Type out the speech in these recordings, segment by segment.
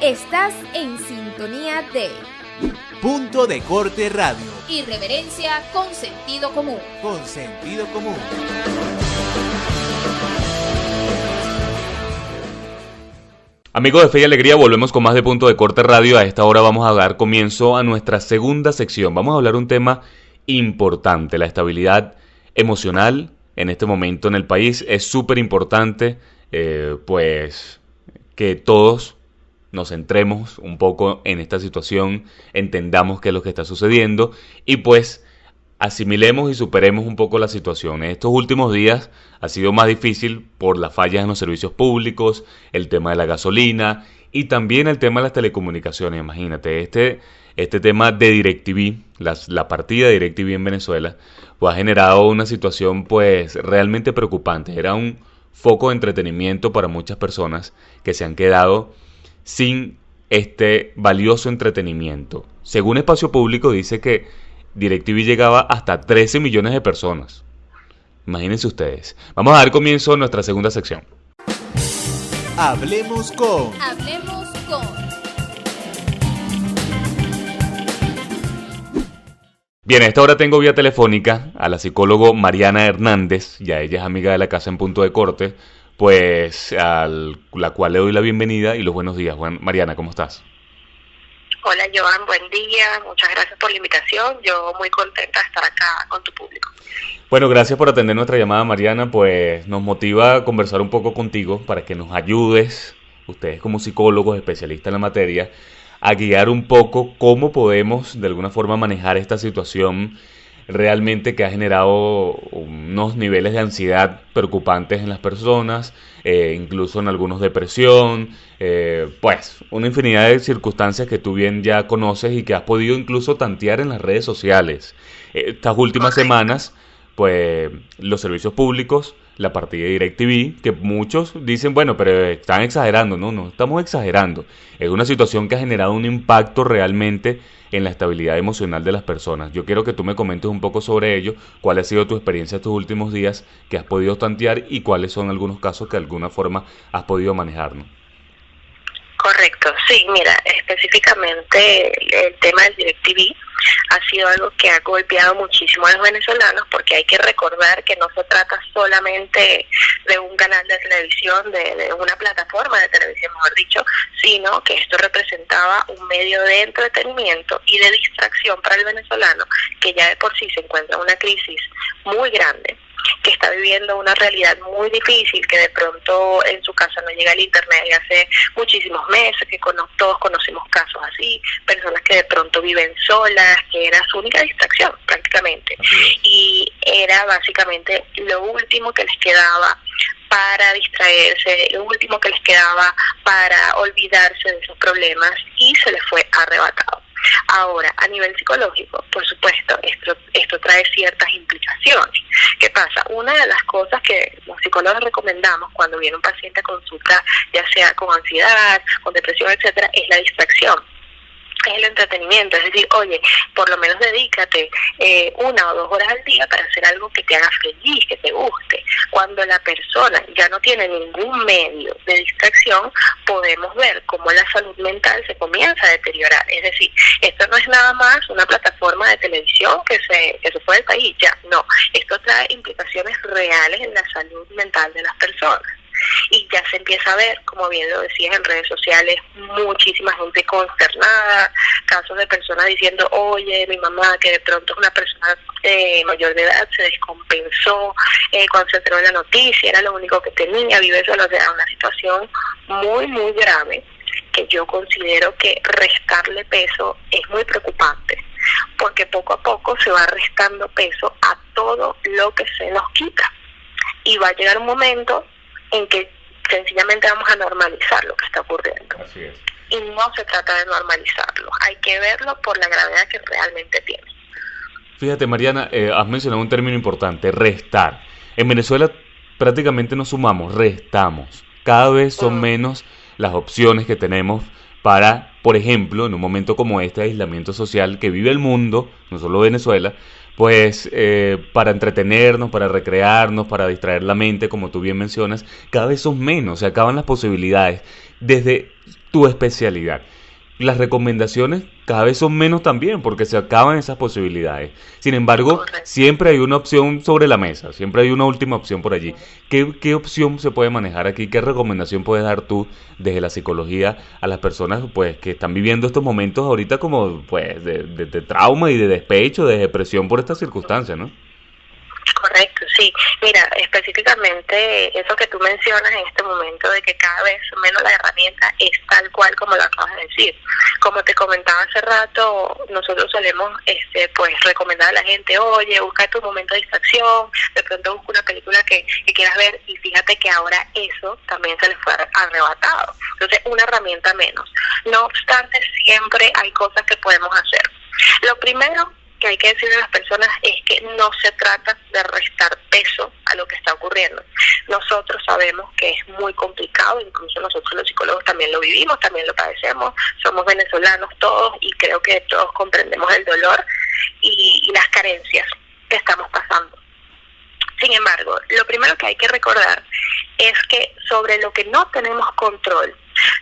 Estás en sintonía de Punto de Corte Radio. Irreverencia con sentido común. Con sentido común. Amigos de Fe y Alegría, volvemos con más de Punto de Corte Radio. A esta hora vamos a dar comienzo a nuestra segunda sección. Vamos a hablar un tema importante, la estabilidad emocional en este momento en el país. Es súper importante, pues, que todos nos centremos un poco en esta situación, entendamos qué es lo que está sucediendo y pues asimilemos y superemos un poco la situación. En estos últimos días ha sido más difícil por las fallas en los servicios públicos, el tema de la gasolina y también el tema de las telecomunicaciones. Imagínate, este tema de DirecTV, la partida de DirecTV en Venezuela, pues ha generado una situación pues realmente preocupante. Era un foco de entretenimiento para muchas personas que se han quedado sin este valioso entretenimiento. Según Espacio Público dice que DirecTV llegaba hasta 13 millones de personas. Imagínense ustedes. Vamos a dar comienzo a nuestra segunda sección. Hablemos con. Bien, a esta hora tengo vía telefónica a la psicóloga Mariana Hernández, ya ella es amiga de la casa en Punto de Corte, pues a la cual le doy la bienvenida y los buenos días. Mariana, ¿cómo estás? Hola Joan, buen día, muchas gracias por la invitación, yo muy contenta de estar acá con tu público. Bueno, gracias por atender nuestra llamada, Mariana, pues nos motiva a conversar un poco contigo para que nos ayudes, ustedes como psicólogos especialistas en la materia, a guiar un poco cómo podemos de alguna forma manejar esta situación realmente que ha generado unos niveles de ansiedad preocupantes en las personas, incluso en algunos depresión, pues una infinidad de circunstancias que tú bien ya conoces y que has podido incluso tantear en las redes sociales. Estas últimas semanas, pues los servicios públicos, la partida de DirecTV, que muchos dicen, bueno, pero están exagerando. No estamos exagerando. Es una situación que ha generado un impacto realmente en la estabilidad emocional de las personas. Yo quiero que tú me comentes un poco sobre ello, cuál ha sido tu experiencia estos últimos días que has podido tantear y cuáles son algunos casos que de alguna forma has podido manejar, ¿no? Correcto, sí, mira, específicamente el tema del DirecTV ha sido algo que ha golpeado muchísimo a los venezolanos porque hay que recordar que no se trata solamente de un canal de televisión, de una plataforma de televisión, mejor dicho, sino que esto representaba un medio de entretenimiento y de distracción para el venezolano que ya de por sí se encuentra en una crisis muy grande, que está viviendo una realidad muy difícil, que de pronto en su casa no llega el internet y hace muchísimos meses, que todos conocemos casos así, personas que de pronto viven solas, que era su única distracción prácticamente, y era básicamente lo último que les quedaba para distraerse, lo último que les quedaba para olvidarse de sus problemas y se les fue arrebatado. Ahora, a nivel psicológico, por supuesto, esto trae ciertas implicaciones. ¿Qué pasa? Una de las cosas que los psicólogos recomendamos cuando viene un paciente a consulta, ya sea con ansiedad, con depresión, etcétera, es la distracción. Es el entretenimiento, es decir, oye, por lo menos dedícate 1 o 2 horas al día para hacer algo que te haga feliz, que te guste. Cuando la persona ya no tiene ningún medio de distracción, podemos ver cómo la salud mental se comienza a deteriorar. Es decir, esto no es nada más una plataforma de televisión que se fue del país, ya, no. Esto trae implicaciones reales en la salud mental de las personas. Y ya se empieza a ver, como bien lo decías en redes sociales, muchísima gente consternada, casos de personas diciendo, oye, mi mamá, que de pronto es una persona mayor de edad, se descompensó cuando se enteró de la noticia, era lo único que tenía, vive solo, o sea, una situación muy, muy grave, que yo considero que restarle peso es muy preocupante, porque poco a poco se va restando peso a todo lo que se nos quita, y va a llegar un momento en que sencillamente vamos a normalizar lo que está ocurriendo. Así es. Y no se trata de normalizarlo, hay que verlo por la gravedad que realmente tiene. Fíjate, Mariana, has mencionado un término importante, restar. En Venezuela prácticamente no sumamos, restamos. Cada vez son menos las opciones que tenemos para, por ejemplo, en un momento como este de aislamiento social que vive el mundo, no solo Venezuela, pues para entretenernos, para recrearnos, para distraer la mente, como tú bien mencionas, cada vez son menos, se acaban las posibilidades. Desde tu especialidad. Las recomendaciones cada vez son menos también porque se acaban esas posibilidades. Sin embargo, siempre hay una opción sobre la mesa, siempre hay una última opción por allí. ¿Qué opción se puede manejar aquí? ¿Qué recomendación puedes dar tú desde la psicología a las personas pues que están viviendo estos momentos ahorita como pues de trauma y de despecho, de depresión por estas circunstancias, ¿no? Correcto, sí. Mira, específicamente eso que tú mencionas en este momento de que cada vez menos la herramienta es tal cual como lo acabas de decir. Como te comentaba hace rato, nosotros solemos pues recomendar a la gente, oye, busca tu momento de distracción, de pronto busca una película que quieras ver y fíjate que ahora eso también se les fue arrebatado. Entonces, una herramienta menos. No obstante, siempre hay cosas que podemos hacer. Lo primero que hay que decirle a las personas es que no se trata de restar peso a lo que está ocurriendo. Nosotros sabemos que es muy complicado, incluso nosotros los psicólogos también lo vivimos, también lo padecemos, somos venezolanos todos y creo que todos comprendemos el dolor y las carencias que estamos pasando. Sin embargo, lo primero que hay que recordar es que sobre lo que no tenemos control,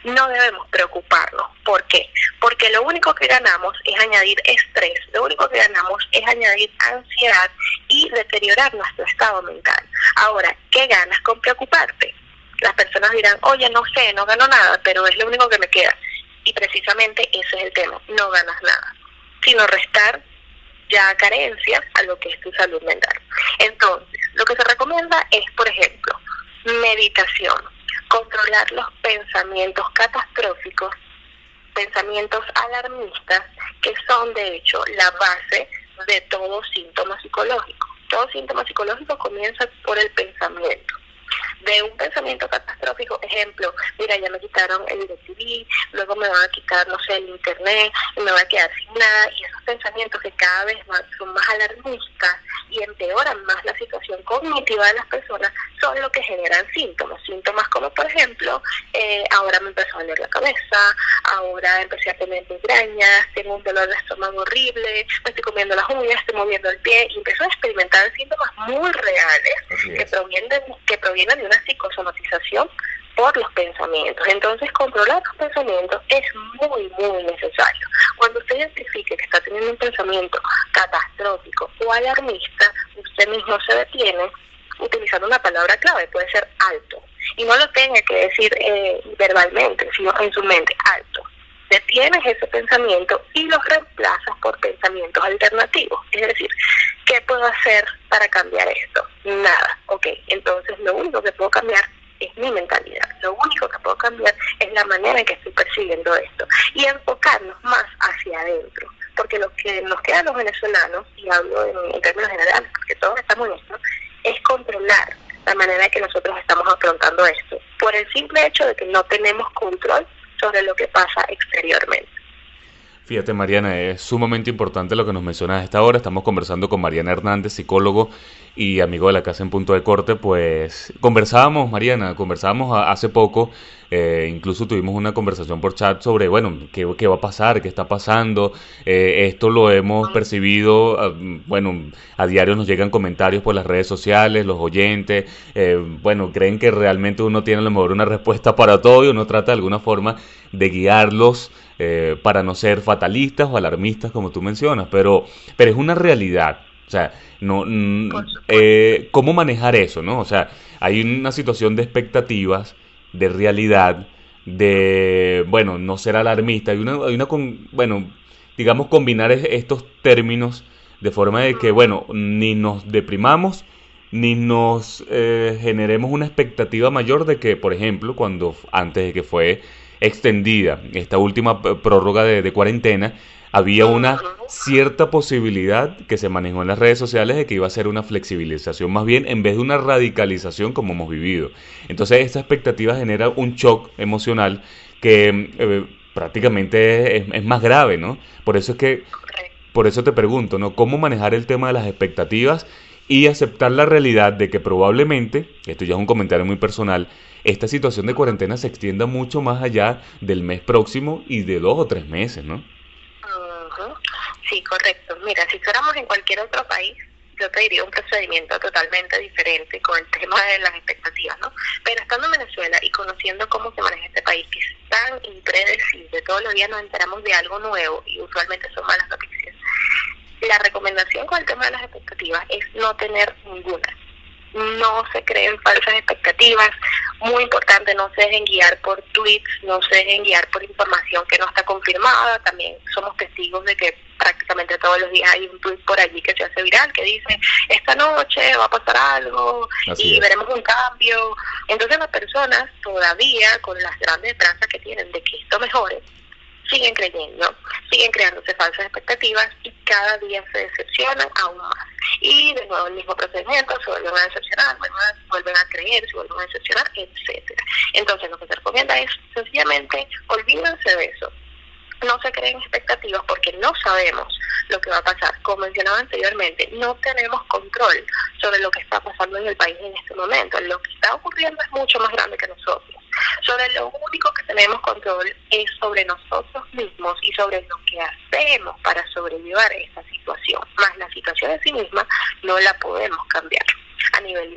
no debemos preocuparnos. ¿Por qué? Porque lo único que ganamos es añadir estrés, lo único que ganamos es añadir ansiedad y deteriorar nuestro estado mental. Ahora, ¿qué ganas con preocuparte? Las personas dirán, oye, no sé, no gano nada, pero es lo único que me queda. Y precisamente ese es el tema, no ganas nada, sino restar ya carencia a lo que es tu salud mental. Entonces, lo que se recomienda es, por ejemplo, meditación, controlar los pensamientos catastróficos, pensamientos alarmistas, que son de hecho la base de todo síntoma psicológico. Todo síntoma psicológico comienza por el pensamiento. De un pensamiento catastrófico, ejemplo, mira, ya me quitaron el DirecTV, luego me van a quitar, no sé, el internet, y me voy a quedar sin nada, y esos pensamientos que cada vez más son más alarmistas y empeoran más la situación cognitiva de las personas, son lo que generan síntomas como por ejemplo, ahora me empezó a doler la cabeza, ahora empecé a tener migrañas, tengo un dolor de estómago horrible, me estoy comiendo las uñas, estoy moviendo el pie, y empiezo a experimentar síntomas muy reales que provienen de una psicosomatización por los pensamientos. Entonces, controlar los pensamientos es muy, muy necesario. Cuando usted identifique que está teniendo un pensamiento catastrófico o alarmista, usted mismo se detiene utilizando una palabra clave, puede ser alto. Y no lo tenga que decir verbalmente, sino en su mente, alto. Detienes ese pensamiento y los reemplazas por pensamientos alternativos. Es decir, ¿qué puedo hacer para cambiar esto? Nada. Ok, entonces lo único que puedo cambiar es mi mentalidad. Lo único que puedo cambiar es la manera en que estoy percibiendo esto. Y enfocarnos más hacia adentro. Porque lo que nos queda a los venezolanos, y hablo en términos generales, porque todos estamos en esto, es controlar la manera en que nosotros estamos afrontando esto. Por el simple hecho de que no tenemos control sobre lo que pasa exteriormente. Fíjate, Mariana, es sumamente importante lo que nos mencionas a esta hora. Estamos conversando con Mariana Hernández, psicólogo y amigo de la casa en Punto de Corte. Pues conversábamos, Mariana, hace poco, incluso tuvimos una conversación por chat sobre, bueno, qué va a pasar, qué está pasando. Esto lo hemos percibido, a diario nos llegan comentarios por las redes sociales, los oyentes, creen que realmente uno tiene a lo mejor una respuesta para todo y uno trata de alguna forma de guiarlos para no ser fatalistas o alarmistas como tú mencionas, pero es una realidad. O sea, ¿cómo manejar eso, no? O sea, hay una situación de expectativas, de realidad, de, no ser alarmista. Digamos, combinar estos términos de forma de que, ni nos deprimamos, ni nos generemos una expectativa mayor de que, por ejemplo, antes de que fue extendida esta última prórroga de cuarentena, había una cierta posibilidad que se manejó en las redes sociales de que iba a ser una flexibilización más bien en vez de una radicalización como hemos vivido. Entonces esta expectativa genera un shock emocional que prácticamente es más grave, ¿no? Por eso te pregunto, ¿no? ¿Cómo manejar el tema de las expectativas y aceptar la realidad de que probablemente, esto ya es un comentario muy personal, esta situación de cuarentena se extienda mucho más allá del mes próximo y de 2 o 3 meses, ¿no? Sí, correcto. Mira, si fuéramos en cualquier otro país, yo te diría un procedimiento totalmente diferente con el tema de las expectativas, ¿no? Pero estando en Venezuela y conociendo cómo se maneja este país, que es tan impredecible, todos los días nos enteramos de algo nuevo y usualmente son malas noticias, la recomendación con el tema de las expectativas es no tener ninguna. No se creen falsas expectativas, muy importante, no se dejen guiar por tweets, no se dejen guiar por información que no está confirmada. También somos testigos de que prácticamente todos los días hay un tweet por allí que se hace viral, que dice, esta noche va a pasar algo y veremos un cambio. Entonces las personas todavía, con las grandes esperanzas que tienen de que esto mejore, siguen creyendo, siguen creándose falsas expectativas y cada día se decepcionan aún más. Y de nuevo el mismo procedimiento, se vuelven a decepcionar, vuelven a creer, se vuelven a decepcionar, etcétera. Entonces lo que se recomienda es sencillamente olvídense de eso. No se creen expectativas porque no sabemos lo que va a pasar. Como mencionaba anteriormente, no tenemos control sobre lo que está pasando en el país en este momento. Lo que está ocurriendo es mucho más grande que nosotros. Sobre lo único que tenemos control es sobre nosotros mismos y sobre lo que hacemos para sobrellevar a esta situación. Más la situación en sí misma no la podemos cambiar a nivel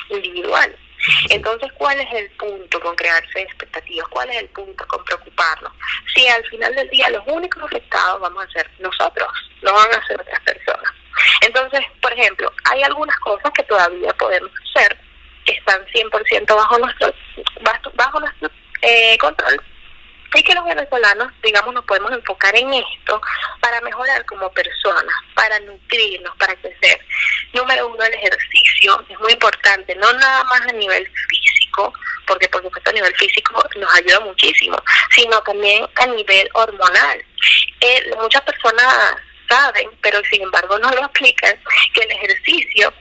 individual. Entonces, ¿cuál es el punto con crearse expectativas? ¿Cuál es el punto con preocuparnos? Si al final del día los únicos afectados vamos a ser nosotros, no van a ser otras personas. Entonces, por ejemplo, hay algunas cosas que todavía podemos hacer que están 100% bajo nuestro control y que los venezolanos, digamos, nos podemos enfocar en esto para mejorar como personas, para nutrirnos, para crecer. Número 1, el ejercicio es muy importante, no nada más a nivel físico, porque por supuesto a nivel físico nos ayuda muchísimo, sino también a nivel hormonal. Muchas personas saben, pero sin embargo no lo aplican, que el ejercicio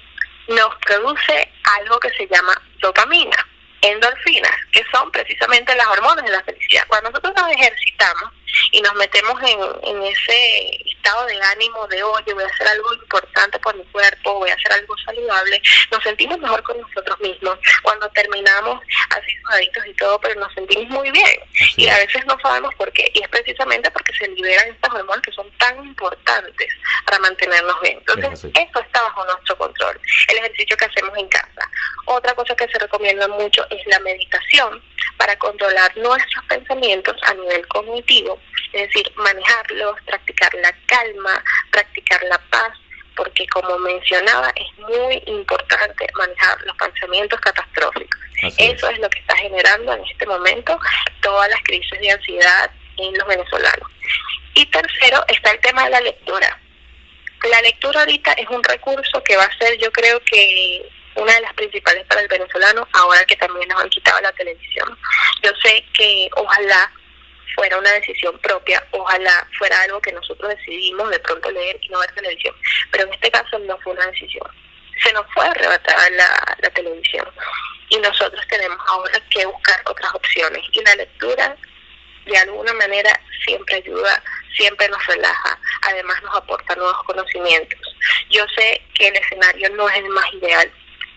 nos produce algo que se llama dopamina, endorfinas, que son precisamente las hormonas de la felicidad. Cuando nosotros nos ejercitamos y nos metemos en ese estado de ánimo de, oye, voy a hacer algo importante por mi cuerpo, voy a hacer algo saludable, nos sentimos mejor con nosotros mismos. Cuando terminamos así sudaditos y todo, pero nos sentimos muy bien. Sí. Y a veces no sabemos por qué, y es precisamente porque se liberan estas hormonas que son tan importantes para mantenernos bien. Entonces, eso está bajo nuestro control, el ejercicio que hacemos en casa. Otra cosa que se recomienda mucho es la meditación para controlar nuestros pensamientos a nivel cognitivo, es decir, manejarlos, practicar la calma, practicar la paz, porque como mencionaba, es muy importante manejar los pensamientos catastróficos. Eso es lo que está generando en este momento todas las crisis de ansiedad en los venezolanos. Y tercero, está el tema de la lectura. La lectura ahorita es un recurso que va a ser, yo creo que una de las principales para el venezolano, ahora que también nos han quitado la televisión. Yo sé que ojalá fuera una decisión propia, ojalá fuera algo que nosotros decidimos de pronto leer y no ver televisión, pero en este caso no fue una decisión. Se nos fue arrebatada la televisión y nosotros tenemos ahora que buscar otras opciones, y la lectura de alguna manera siempre ayuda, siempre nos relaja, además nos aporta nuevos conocimientos. Yo sé que el escenario no es el más ideal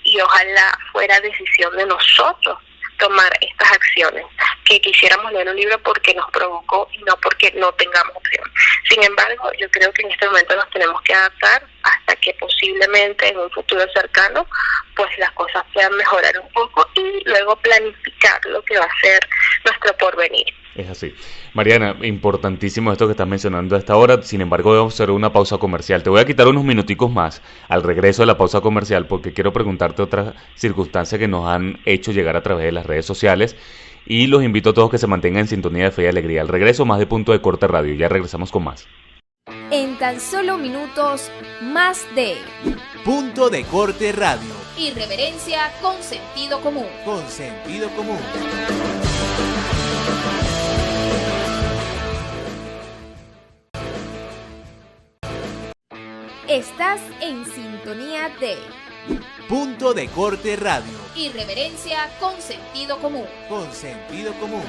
y ojalá fuera decisión de nosotros tomar estas acciones, que quisiéramos leer un libro porque nos provocó y no porque no tengamos opción. Sin embargo, yo creo que en este momento nos tenemos que adaptar hasta que posiblemente en un futuro cercano pues las cosas puedan mejorar un poco y luego planificar lo que va a ser nuestro porvenir. Es así. Mariana, importantísimo esto que estás mencionando a esta hora. Sin embargo, debemos hacer una pausa comercial. Te voy a quitar unos minuticos más al regreso de la pausa comercial porque quiero preguntarte otras circunstancias que nos han hecho llegar a través de las redes sociales, y los invito a todos que se mantengan en sintonía de Fe y Alegría. Al regreso, más de Punto de Corte Radio. Ya regresamos con más. En tan solo minutos, más de Punto de Corte Radio. Irreverencia con sentido común. Con sentido común. Estás en sintonía de Punto de Corte Radio. Irreverencia con sentido común. Con sentido común.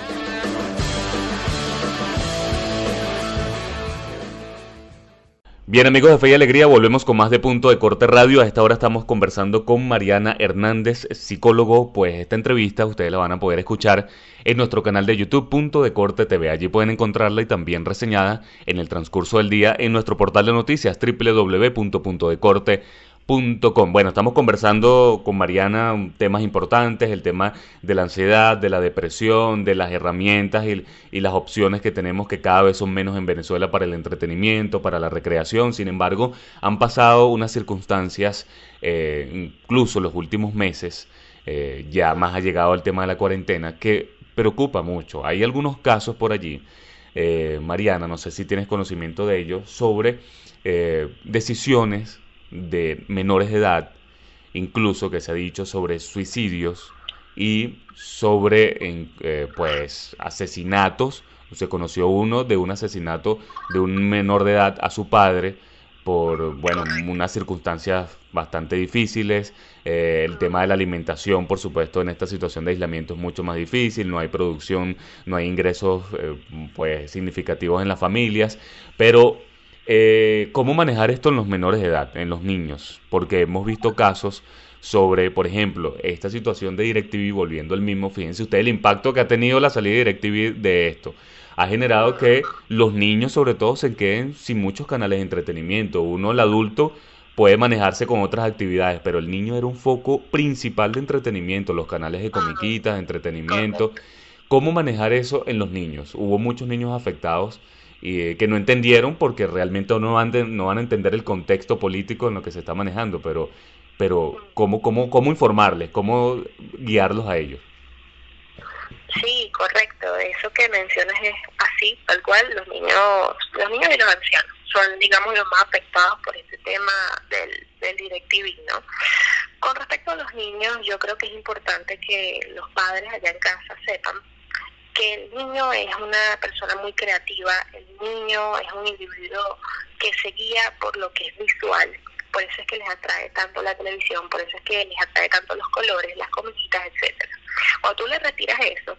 Bien, amigos de Fe y Alegría, volvemos con más de Punto de Corte Radio. A esta hora estamos conversando con Mariana Hernández, psicólogo. Pues esta entrevista ustedes la van a poder escuchar en nuestro canal de YouTube, Punto de Corte TV. Allí pueden encontrarla y también reseñada en el transcurso del día en nuestro portal de noticias, www.puntodecorte.com. Bueno, estamos conversando con Mariana temas importantes, el tema de la ansiedad, de la depresión, de las herramientas y las opciones que tenemos, que cada vez son menos en Venezuela para el entretenimiento, para la recreación. Sin embargo, han pasado unas circunstancias, incluso los últimos meses, ya más ha llegado el tema de la cuarentena, que preocupa mucho. Hay algunos casos por allí, Mariana, no sé si tienes conocimiento de ellos, sobre decisiones de menores de edad, incluso que se ha dicho sobre suicidios y sobre pues asesinatos. Se conoció uno de un asesinato de un menor de edad a su padre por, bueno, unas circunstancias bastante difíciles. El tema de la alimentación, por supuesto, en esta situación de aislamiento es mucho más difícil, no hay producción, no hay ingresos pues significativos en las familias, pero ¿cómo manejar esto en los menores de edad, en los niños? Porque hemos visto casos sobre, por ejemplo, esta situación de DirecTV, volviendo al mismo, fíjense ustedes el impacto que ha tenido la salida de DirecTV de esto. Ha generado que los niños, sobre todo, se queden sin muchos canales de entretenimiento. Uno, el adulto, puede manejarse con otras actividades, pero el niño era un foco principal de entretenimiento, los canales de comiquitas, de entretenimiento. ¿Cómo manejar eso en los niños? Hubo muchos niños afectados y que no entendieron porque realmente no van a entender el contexto político en lo que se está manejando, pero ¿cómo informarles? ¿Cómo guiarlos a ellos? Sí, correcto. Eso que mencionas es así, tal cual. Los niños y los ancianos son, digamos, los más afectados por este tema del DirecTV, ¿no? Con respecto a los niños, yo creo que es importante que los padres allá en casa sepan que el niño es una persona muy creativa, el niño es un individuo que se guía por lo que es visual, por eso es que les atrae tanto la televisión, por eso es que les atrae tanto los colores, las comiquitas, etcétera. Cuando tú le retiras eso,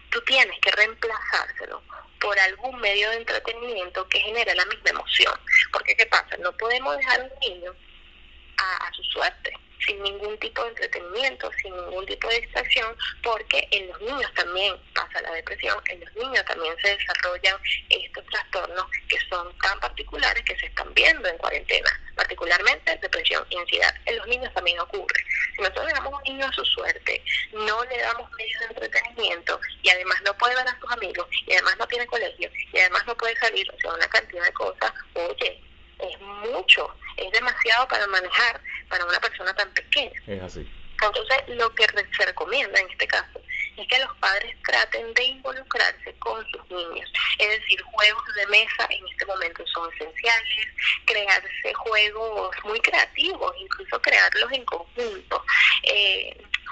tú tienes que reemplazárselo por algún medio de entretenimiento que genere la misma emoción, porque ¿qué pasa? No podemos dejar a un niño a su suerte, sin ningún tipo de entretenimiento, sin ningún tipo de distracción, porque en los niños también pasa la depresión, en los niños también se desarrollan estos trastornos que son tan particulares que se están viendo en cuarentena, particularmente depresión y ansiedad. En los niños también ocurre. Si nosotros dejamos a un niño a su suerte, no le damos medios de entretenimiento y además no puede ver a sus amigos y además no tiene colegio y además no puede salir, o sea, una cantidad de cosas, oye, es mucho, es demasiado para manejar para una persona tan pequeña. Es así. Entonces, lo que se recomienda en este caso es que los padres traten de involucrarse con sus niños. Es decir, juegos de mesa en este momento son esenciales, crearse juegos muy creativos, incluso crearlos en conjunto.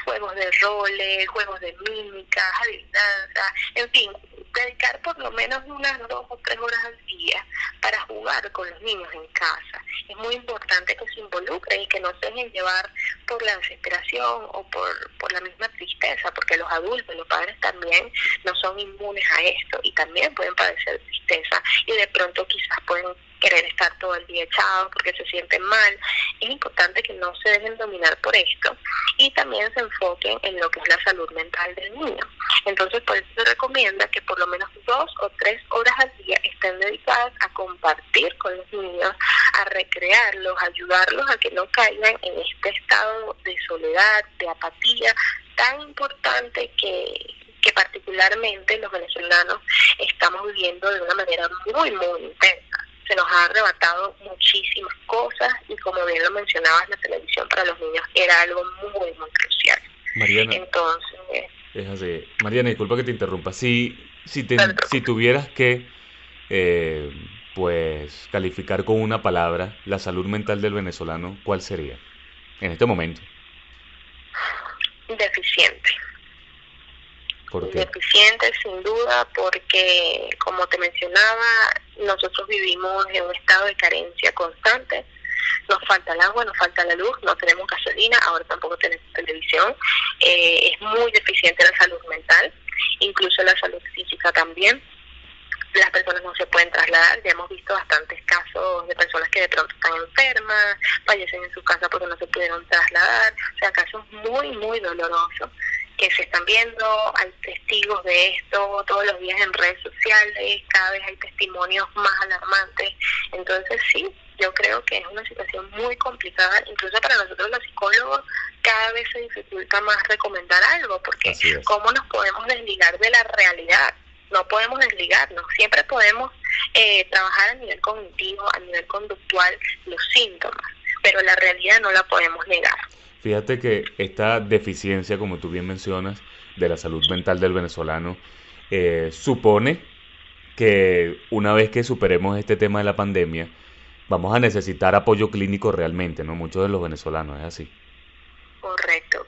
Juegos de roles, juegos de mímica, adivinanza, en fin, dedicar por lo menos unas 2 o 3 horas al día para jugar con los niños en casa. Es muy importante que se involucren y que no se dejen llevar por la desesperación o por la misma tristeza, porque los adultos, los padres también no son inmunes a esto y también pueden padecer tristeza y de pronto quizás pueden querer estar todo el día echados porque se sienten mal. Es importante que no se dejen dominar por esto y también se enfoquen en lo que es la salud mental del niño. Entonces, por eso se recomienda que por lo menos 2 o 3 horas al día estén dedicadas a compartir con los niños, a recrearlos, a ayudarlos a que no caigan en este estado de soledad, de apatía tan importante que particularmente los venezolanos estamos viviendo de una manera muy, muy intensa. Se nos ha arrebatado muchísimas cosas y como bien lo mencionabas, la televisión para los niños era algo muy, muy crucial. Mariana, entonces, es así. Mariana, disculpa que te interrumpa. Si tuvieras que pues calificar con una palabra la salud mental del venezolano, ¿cuál sería en este momento? Deficiente. ¿Por qué? Deficiente, sin duda, porque, como te mencionaba, nosotros vivimos en un estado de carencia constante. Nos falta el agua, nos falta la luz, no tenemos gasolina, ahora tampoco tenemos televisión. Es muy deficiente la salud mental, incluso la salud física también. las personas no se pueden trasladar. Ya hemos visto bastantes casos de personas que de pronto están enfermas, fallecen en su casa porque no se pudieron trasladar. O sea, casos muy, muy dolorosos que se están viendo. Hay testigos de esto todos los días en redes sociales, cada vez hay testimonios más alarmantes. Entonces sí, yo creo que es una situación muy complicada, incluso para nosotros los psicólogos cada vez se dificulta más recomendar algo, porque ¿cómo nos podemos desligar de la realidad? No podemos desligarnos, siempre podemos trabajar a nivel cognitivo, a nivel conductual, los síntomas, pero la realidad no la podemos negar. Fíjate que esta deficiencia, como tú bien mencionas, de la salud mental del venezolano, supone que una vez que superemos este tema de la pandemia, vamos a necesitar apoyo clínico realmente, ¿no? Muchos de los venezolanos, ¿es así? Correcto,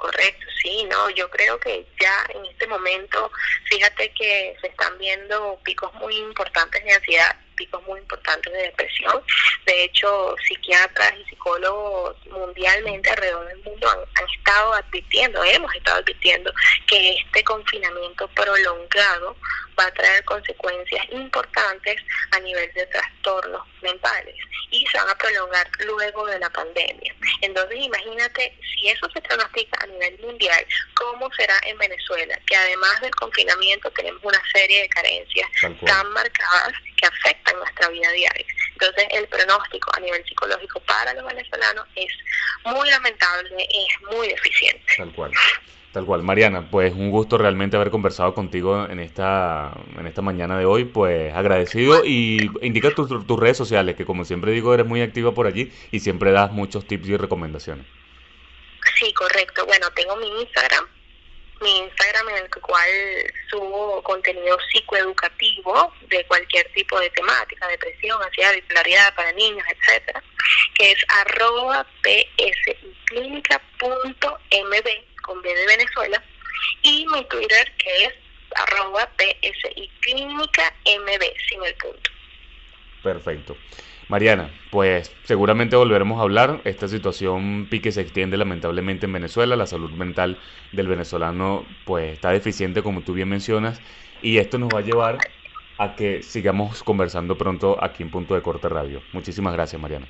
sí, no, yo creo que ya en este momento, fíjate que se están viendo picos muy importantes de ansiedad, picos muy importantes de depresión. De hecho, psiquiatras y psicólogos mundialmente alrededor del mundo han estado advirtiendo, hemos estado advirtiendo que este confinamiento prolongado va a traer consecuencias importantes a nivel de trastornos mentales y se van a prolongar luego de la pandemia. Entonces, imagínate, si eso se pronostica a nivel mundial, ¿cómo será en Venezuela? Que además del confinamiento tenemos una serie de carencias tan marcadas que afectan nuestra vida diaria. Entonces, el pronóstico a nivel psicológico para los venezolanos es muy lamentable, es muy deficiente. Tal cual. Mariana, pues un gusto realmente haber conversado contigo en esta mañana de hoy, pues agradecido, y indica tus redes sociales, que como siempre digo, eres muy activa por allí y siempre das muchos tips y recomendaciones. Sí, correcto. Bueno, tengo mi Instagram en el cual subo contenido psicoeducativo de cualquier tipo de temática, depresión, ansiedad, bipolaridad para niños, etcétera, que es @psiclinica.mb con B de Venezuela, y mi Twitter que es @psiclinicamb sin el punto. Perfecto. Mariana, pues seguramente volveremos a hablar. Esta situación pique se extiende lamentablemente en Venezuela. La salud mental del venezolano pues está deficiente, como tú bien mencionas, y esto nos va a llevar a que sigamos conversando pronto aquí en Punto de Corte Radio. Muchísimas gracias, Mariana.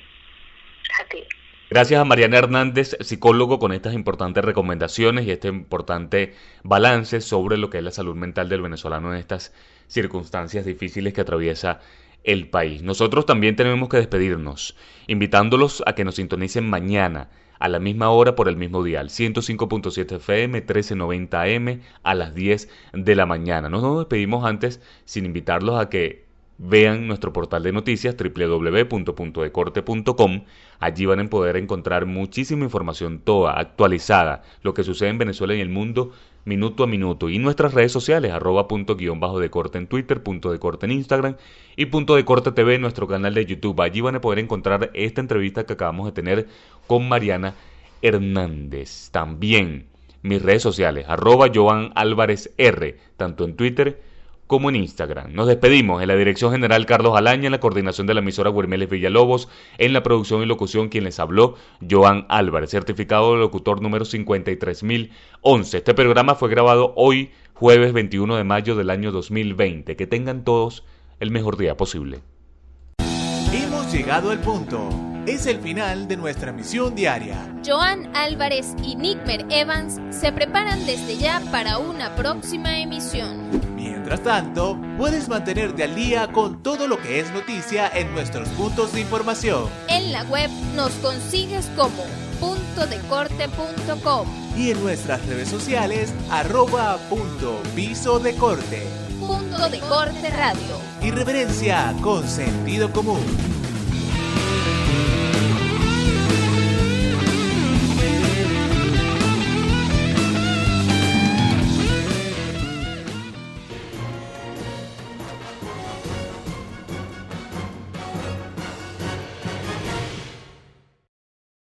A ti. Gracias a Mariana Hernández, psicólogo, con estas importantes recomendaciones y este importante balance sobre lo que es la salud mental del venezolano en estas circunstancias difíciles que atraviesa el país. Nosotros también tenemos que despedirnos, invitándolos a que nos sintonicen mañana a la misma hora por el mismo dial, 105.7 FM, 1390 AM, a las 10 de la mañana. No nos despedimos antes sin invitarlos a que vean nuestro portal de noticias www.puntodecorte.com. Allí van a poder encontrar muchísima información toda actualizada, lo que sucede en Venezuela y en el mundo minuto a minuto, y nuestras redes sociales @punto_decorte en Twitter, Punto de Corte en Instagram y Punto de Corte TV, nuestro canal de YouTube. Allí van a poder encontrar esta entrevista que acabamos de tener con Mariana Hernández. También mis redes sociales @JoanAlvarezR, tanto en Twitter como en Instagram. Nos despedimos. En la dirección general, Carlos Alaña; en la coordinación de la emisora, Guermeles Villalobos; en la producción y locución, quien les habló, Joan Álvarez, certificado de locutor número 53011. Este programa fue grabado hoy, jueves 21 de mayo del año 2020. Que tengan todos el mejor día posible. Hemos llegado al punto. Es el final de nuestra misión diaria. Joan Álvarez y Nickmer Evans se preparan desde ya para una próxima emisión. Mientras tanto, puedes mantenerte al día con todo lo que es noticia en nuestros puntos de información. En la web nos consigues como puntodecorte.com y en nuestras redes sociales @puntopisodecorte. Punto de Corte Radio. Irreverencia con sentido común.